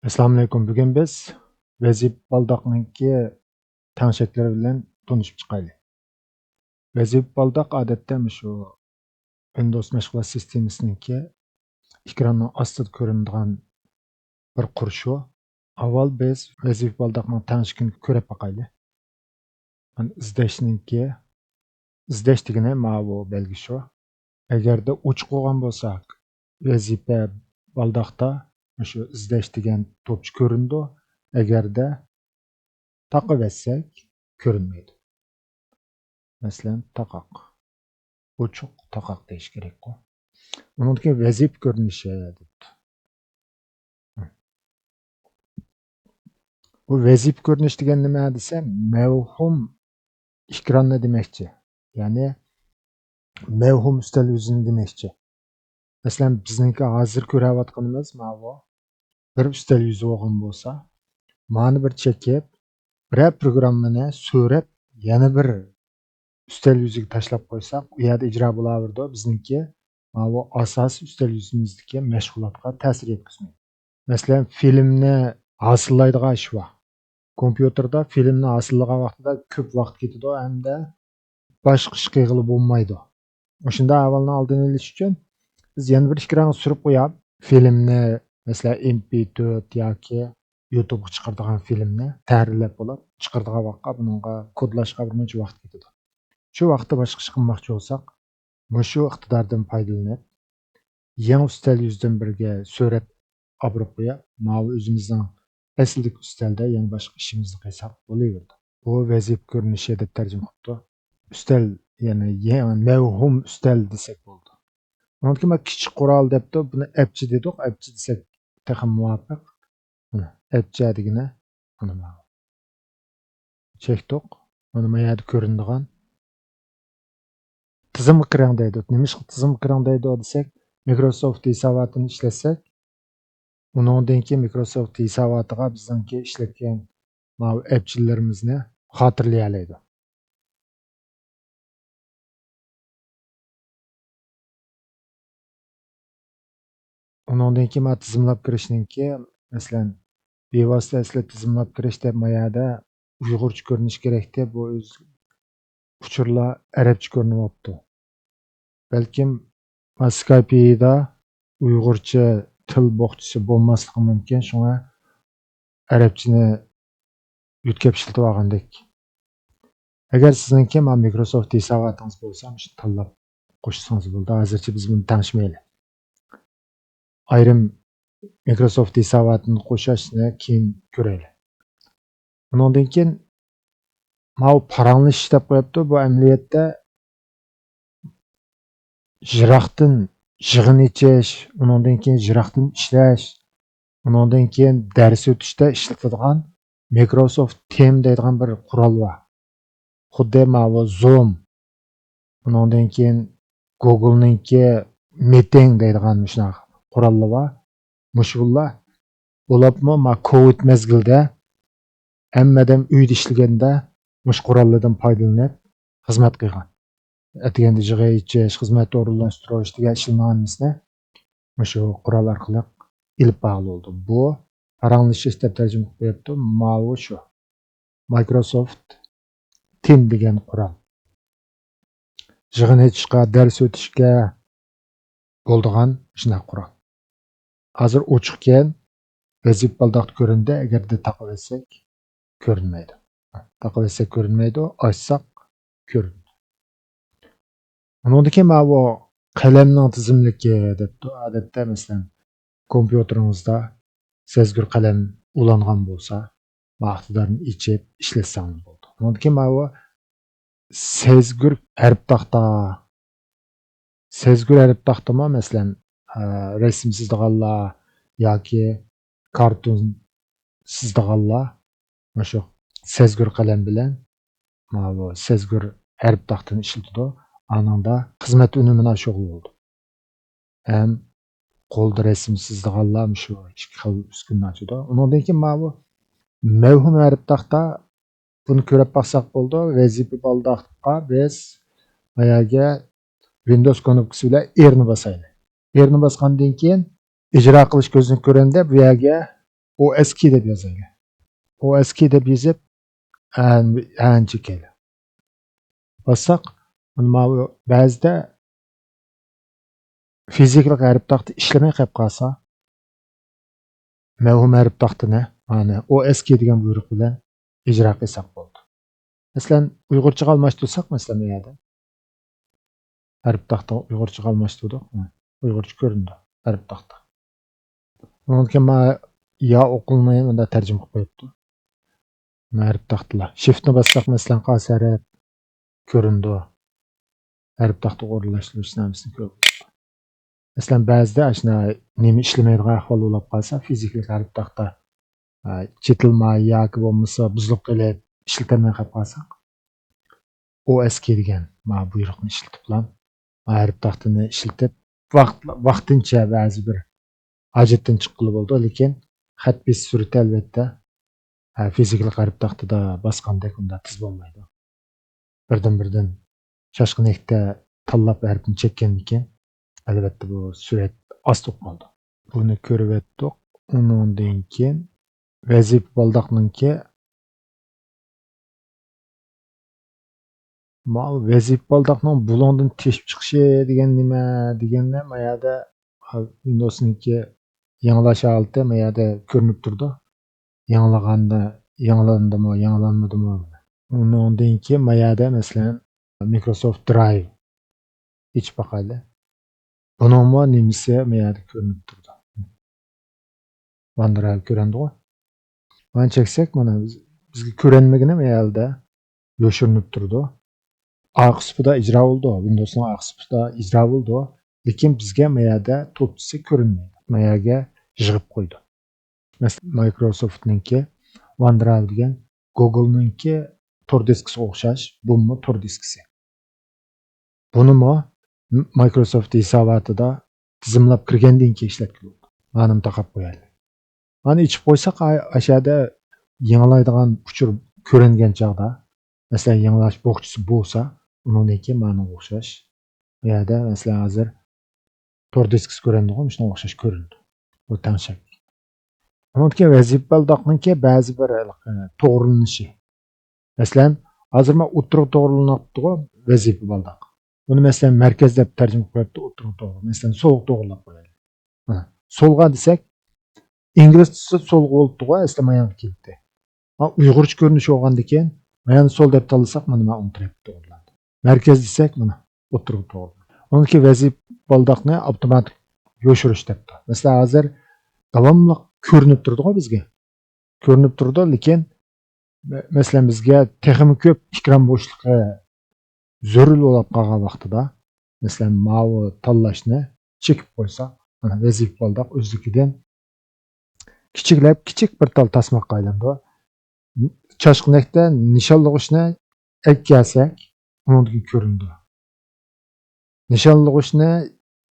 Assalomu alaykum. Bugun biz Vazip baldoqniki tanshaklar bilan tanishib chiqaylik. Vazip baldoq odatda shu Windows mashg'ulot sistemasiniki ekranning ostida ko'rinadigan bir qurshu. Avval biz Vazip baldoqning tanishini ko'rib boqaylik. izlash degani mana bu belgi shu. Agarda o'chib qolgan bo'lsak, vazifa baldoqda shu izlash degan to'pchi ko'rindi. Agarda taqib etsak ko'rinmaydi. Masalan, taqoq. Ochiq taqoq deyish kerak-ku. Undan keyin vazif ko'rinishi debdi. Bu vazif ko'rinish degan nima desa, mavhum ekranni demakchi. Ya'ni mavhum ustal yuzini demakchi. Masalan, bizningki hozir ko'rayotganimiz mana bu bir ustal yuzi bo'lgan bo'lsa, mana bir chekib, bir programmani so'rab, yana bir ustal yuziga tashlab qo'ysak, u yerda ijro bo'laverdi. Bizningki mana bu asosiy ustal yuzimizdagi mashg'ulotga ta'sir yetkazmaydi. Masalan, filmni hosillaydigan ish bor. Kompyuterda filmni hosillagan vaqtida ko'p vaqt ketadi hamda boshqa ish qilg'ili bo'lmaydi. O'shunda avvalni oldini olish uchun biz yana bir ekranga surib qo'yib, filmni masalan MP4 yoki YouTube'ga chiqaradigan filmni ta'riflab bo'lib, chiqaradigan vaqtga bunga kodlashga bir muncha vaqt ketadi. Shu vaqtda boshqa ish qilmoqchi bo'lsak, shu iqtidordan foydalanib, yangi ustal yuzdan birga so'rab olib qo'yib, mana o'zimizning asldagi ustalda yana boshqa ishimizni qilsak bo'laverdi. Bu vazif ko'rinishi deb tarjima qilibdi. Ustal, ya'ni mavhum ustal desak bo'ldi. Undan keyin kichik qurol debdi, buni apchi dedik, apchi desak texnik muvofiq. Apchi degani mana chekdik. Mana bu yerda ko'rinadigan tizim ekran deydi. Nima tizim ekran deydi desak, Microsoft hisobotini ishlasak, undan keyin Microsoft hisobotiga bizningki ishlatgan mana appchilarimizni xotirlay oladi. Undan keyin mana tizimlab kirishningki, masalan, bevosita sizlar tizimlab kirish deb mayada uyg'urcha ko'rinish kerak deb bu o'z uchurlar arabcha ko'rinyapti. Balkim Skype'da uyg'urcha til bo'qchisi bo'lmasligi mumkin, shunga arabchani yutkab ishlatib olgandek. Agar sizningki mana Microsoft hisobotingiz bo'lsa, shu tanlab qo'shsangiz bo'ldi. Hozircha biz buni tanishmaylik. Ayrim Microsoft hisobotini qo'shishni keyin ko'raylik. Undan keyin mana paranglish deb qo'yibdi. Bu amaliyotda jiroqdan yig'in ichish, undan keyin jiroqdan ishlash, undan keyin dars o'tishda ishlatiladigan Microsoft Teams deydigan bir qurol bor. Xuddi mana bu Zoom, undan keyin Google'ningki Meeting deydigan shunaqa qurollar bor. Mushullar bo'libmi ma Covid mezgilda hammadan uyda ishlaganda mush qurollardan foydalanib xizmat qilgan. Atiganda yig'i ichish, xizmat o'rinlashtirish degan ishlarni shu qurol orqali ilib bo'ldi. Bu paranglish deb tarjima qilib qo'yibdi. Mana shu Microsoft Teams degan qurol. Yig'in etishga, dars o'tishga bo'ladigan shunday qurol. Hozir ochiqkan vazif baldoq ko'rindi, agarda taqib etsak ko'rinmaydi. Taqib etsak ko'rinmaydi, ochsak ko'rinadi. Undan keyin mana bu qalamning tizimligi debdi. Odatda masalan kompyuteringizda sezgir qalam ulangan bo'lsa, vaqtlarni ichib ishlatsangiz bo'ldi. Undan keyin mana bu sezgir harf taxta. Sezgir harf taxtami masalan rasm chizadiganlar yoki kartun chizadiganlar shu sezgir qalam bilan mana bu sezgir harf taxtani ishlatadi. Ananda xizmat unumini shu bo'ldi. Ham qo'lda rasm chizadiganlar shu ikki xil uskunani ochadi. Undan keyin mana bu mavhum harf taxta, buni ko'rib baqsak bo'ldi. Vazifa baldoqqa biz ayaga Windows knopkasi bilan R'ni bosaylik. R'ni bosgandan keyin ijro qilish ko'zini ko'randa bu yerga OSK deb yozaylik. OSK deb yozib, ancha keldi. Bassaq, ba'zida fiziklik harf taxti ishlamay qolib qolsa, mavhum harf taxtini mana OSK degan buyruq bilan ijro qilsak bo'ldi. Masalan, Uyg'urchaga almashtirsak, masalan, bu yerda harf taxta Uyg'urchaga almashtirdik. Uyg'urcha ko'rindi harf taxta. Bundan keyin ya o'qilmay unda tarjima qilib qo'yibdi. Harf taxtalar. Shiftni bossak, masalan, qaysi harf ko'rindi. Harf taxta o'rinlashtirish namusini ko'rib. Masalan, ba'zida ashuna nima ishlamaydigan ahvol bo'lib qolsa, fiziklik harf taxta chetilmay yoki bo'lmasa buzilib qolib ishlatilmay qolib qolsa, OSK degan buyruqni ishlatib bilan harf taxtini ishlatib vaqtincha ba'zi bir hojatdan chiqqili bo'ldi, lekin xat bes surati albatta fiziklik harf taxtida bosgandek unda tiz bo'lmaydi. Birdan shoshqinlikda tanlab harfni chekkandan keyin albatta bu surat ost qoldi. Buni ko'rib o'tdik. Undan keyin vazifa baldoqninki vazifa baldoqning bulondan teshib chiqishi degan nima deganda mayada Windows'niki yangilash holati mayada ko'rinib turdi. Yangilandimi? Undan keyin mayada masalan Microsoft Drive iç bakalım. Bunun nimisi mayada ko'rinib turdi. OneDrive ko'rindi. Mana cheksek, mana bizga ko'rinmagani mayalda yoshirinib turdi. Aqsipida ijro bo'ldi. Windows'ning aqsipida ijro bo'ldi. Lekin bizga mayada to'pchisi ko'rinmaydi. Mayaga yig'ib qo'ydi. Masalan, Microsoft'ninki OneDrive degan Google'ninki tor diskisiga o'xshash, bumi tor diskisi. Bunimi Microsoft hisobotida tizimlab kirgandan keyin ishlatiladi. Mana taqab qo'yaylik. Mana ichib qo'ysak, aşağıda yangilaydigan uchur ko'ringan chog'da, masalan, yangilash bog'chisi bo'lsa, undan keyin mana o'xshash. Bu yerda masalan hozir tor diskisi ko'rinadi, shunga o'xshash ko'rindi. Bu tanshak. Undan keyin vazifa baldoqninki ba'zi bir to'g'rilanishi. Masalan, hozir men o'tirib to'g'rilanibdi vazifa baldoq. Buni masalan markaz deb tarjima qilibdi, o'tirib to'g'ri. Masalan, so'l to'g'rilab qo'yaylik. So'lga desak, inglizcha so'lga bo'libdi, eslamayan keldi. Uyg'urcha ko'rinishi olgandan keyin mana so'l deb tanlasak, mana o'tirib to'g'riladi. Markaz desak, mana o'tirib to'g'ri. Undan keyin vazifa baldoqni avtomatik yoshirish debdi. Masalan, hozir davomli ko'rinib turdi-ku bizga. Ko'rinib turdi, lekin masalan bizga texnik ko'p ekran bo'shliqi zarur bo'lib qolgan vaqtida, masalan, mavi tanlashni chekib qo'ysa, mana vazifa baldoq o'zligidan kichik bir tal tasmaga aylandi. Choshqinlikda nishonlag'ichni ekkasak, undan ko'rindi. Nishonlag'ichni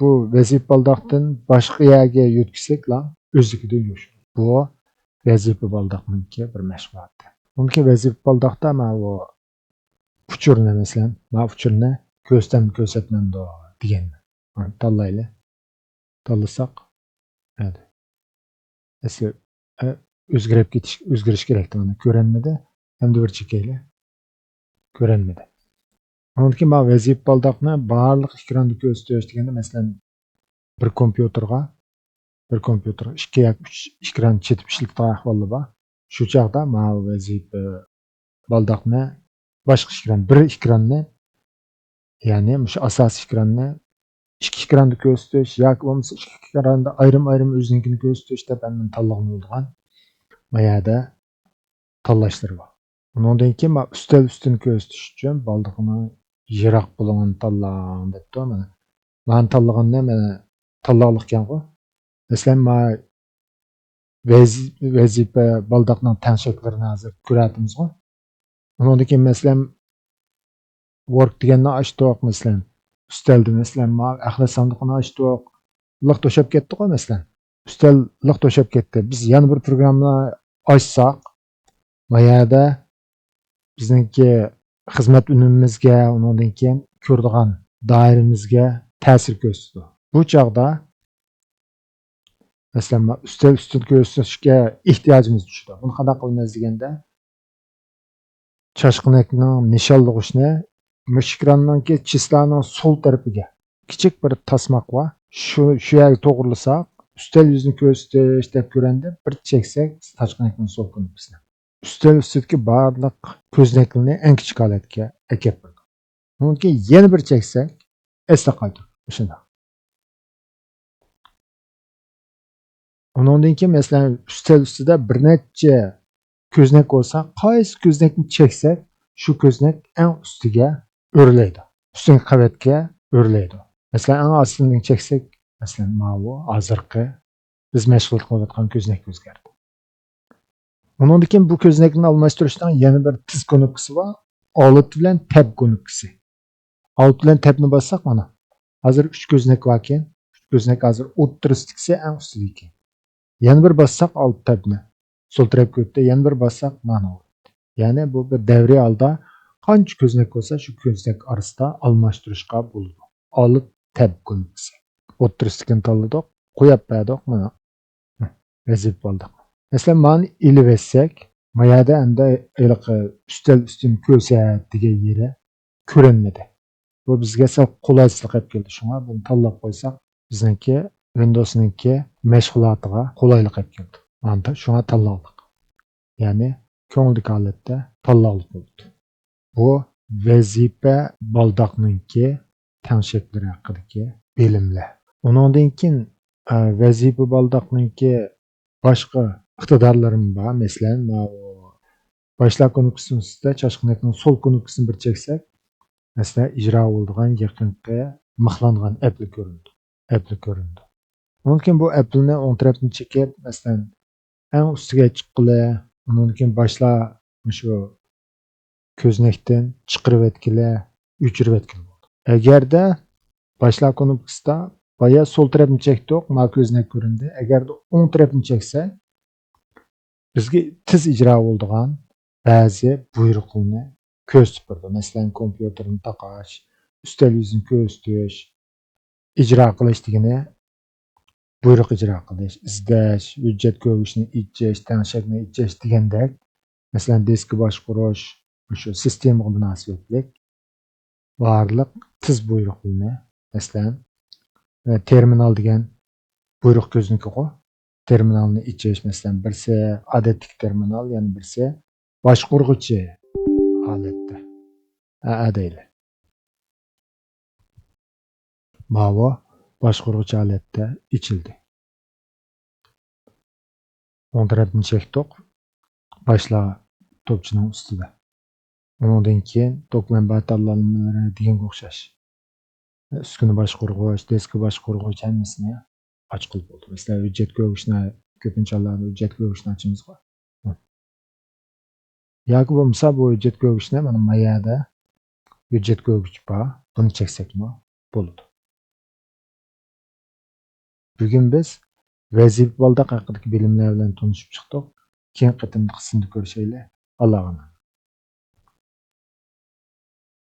bu vazifa baldoqdan boshqa yerga yo'tkizsak, o'zligidan yo'shir. Bu vazifa baldoqninki bir mashg'ulot. Unki vazifa baldoqda mana bu uchurni masalan, mana uchurni ko'rsam ko'rsatmamdi degan. Tanlayli. Tanlasak, hadi. Asli o'zgarish kerak mana ko'rinmadi. Hamda bir chekayli. Ko'rinmadi. Undan keyin mana vazifa baldoqni barliq ekranda ko'rsatish deganda masalan bir kompyuterga 2 yoki 3 ekran chetib ishlatgan ahvolda bor. Shu chog'da mana vazifa baldoqni boshqa ekran, bir ekranni, ya'ni shu asosiy ekranni 2 ekranda ko'rsatish yoki bo'lmasa 2 ekranda ayrim o'zinikini ko'rsatish deb hamdan tanlagan bo'lgan. Mayada tanlashlar bor. Undan keyin men ustal ustini ko'rsatish uchun baldoqni yiroq bo'lgan tanlang debdi mana. Men tanlaganda mana tanlaqliq ekan-ku. Masalan, men vazifa baldoqning tanshaklarini hozir ko'ryapmiz-ku. Undan keyin masalan work deganni ochdik, masalan ustalda masalan men axlat sandiqini ochdik. Liq to'shab ketdi-ku masalan. Ustal liq to'shab ketdi. Biz yana bir programmani ochsak, mayada bizningki xizmat unumimizga, undan keyin ko'radigan doiramizga ta'sir ko'rsatdi. Bu chog'da Masalan, üstel üstün ko'rsatishga ehtiyojimiz tushdi. Buni qanday qilamiz deganda, chashqinakning nishonlag'ishni mushkranninki chislaning so'l tarafiga kichik bir tasmaq bor. Shu yerga to'g'rilasak, üstel yuzini ko'rsatish deb ko'rindi. Bir cheksak, chashqinakning so'l ko'rnusini. Üstel üstidagi barliq ko'znaklarni eng kichik holatga akib qo'ydi. Mumkin yana bir cheksak, esla qaytadi. Shunday. Ondan keyin masalan üstel ustida bir necha ko'znak bo'lsa, qaysi ko'znakni cheksak, shu ko'znak eng ustiga o'rlaydi. Ustungi qavatga o'rlaydi. Masalan, eng ostidan cheksak, masalan, mana hozirgi biz mashg'ul qilayotgan ko'znak o'zgardi. Ondan keyin bu ko'znakni almashtirishdan yana bir tiz knopkasi bor. Alt bilan tab knopkasi. Alt bilan tabni bossak mana. Hozir 3 ko'znak bor ekan. 3 ko'znak hozir o'ttiristiksi eng ustida ekan. Yana bir bossak alt tabni. Sol tarafga o'tdi, yana bir bossak mana. Ya'ni bu bir davriy holda qancha ko'znak bo'lsa, shu ko'znak orasida almashtirishga bo'ladi. Alt tab knopkasi. O'ttiristikini tanladik, qo'yib berdik mana. Vazif bo'ldi. Masalan, mani ilib etsak, mayada endi üstel üstün ko'rsatadigan yeri ko'rinmadi. Bu bizga sal qulaysizlik qilib keldi. Shunga buni tanlab qo'ysak, bizniki Windows'ningki mashg'ulotiga qulaylik qilib keldi. Mana shunga tanladik. Ya'ni ko'ngillik holatda tanlovlik bo'ldi. Bu vazifa baldaqningki tangshaklari haqidagi bilimlar. Undan keyin vazifa baldaqningki boshqa iqtidorlarim bor. Masalan, boshlar knopkasida chashqinakning so'l knopkasini bir cheksak, masalan, ijro bo'ladigan yaqinqi mixlangan appli ko'rindi. Mumkin bu applni o'ng tarafdan chekib, masalan, eng ustiga chiqqili, undan keyin boshlar shu ko'znakdan chiqarib etkilar, o'chirib etkilar bo'ldi. Agarda boshlar knopkasida boya so'l tarafni chekdik, ma ko'znak ko'rindi. Agarda o'ng tarafni cheksak, bizga tiz ijro bo'ladigan ba'zi buyruqlarni ko'rsatib berdi. Masalan, kompyuterni taqash, üstel yuzini ko'rsatish, ijro qilish degani buyruq ijro qilish, izlash, hujjat ko'rishni ichish, tanshakni ichish degandek, masalan, disk boshqarish, shu sistemaga munosabatlik barliq tiz buyruqlarni, masalan, terminal degan buyruq ko'zniki qo'y. Terminalni ichish, masalan, birsi odatdagi terminal, yana birsi boshqarg'uchi holatda. Deydi. Mana boshqarg'uchi holatda ichildi. O'ng tarafni chekdik. Boshlar topchining ustida. Undan keyin to'plam tanlanmalari degan o'xshash. Ustuni boshqarg'uch, diski boshqarg'uch hammasini ochqil bo'ldi. Masalan, hujjat ko'rishni ko'pincha hollarda hujjat ko'rishni ochamiz. Yoki bo'lmasa bu hujjat ko'rishni mana mayada hujjat ko'rgich bor. Buni cheksakmi bo'ladi. Bugun biz vazifa baldaq haqidagi bilimlar bilan tanishib chiqdik. Keyin qatimli qismda ko'rishaylik. Allohga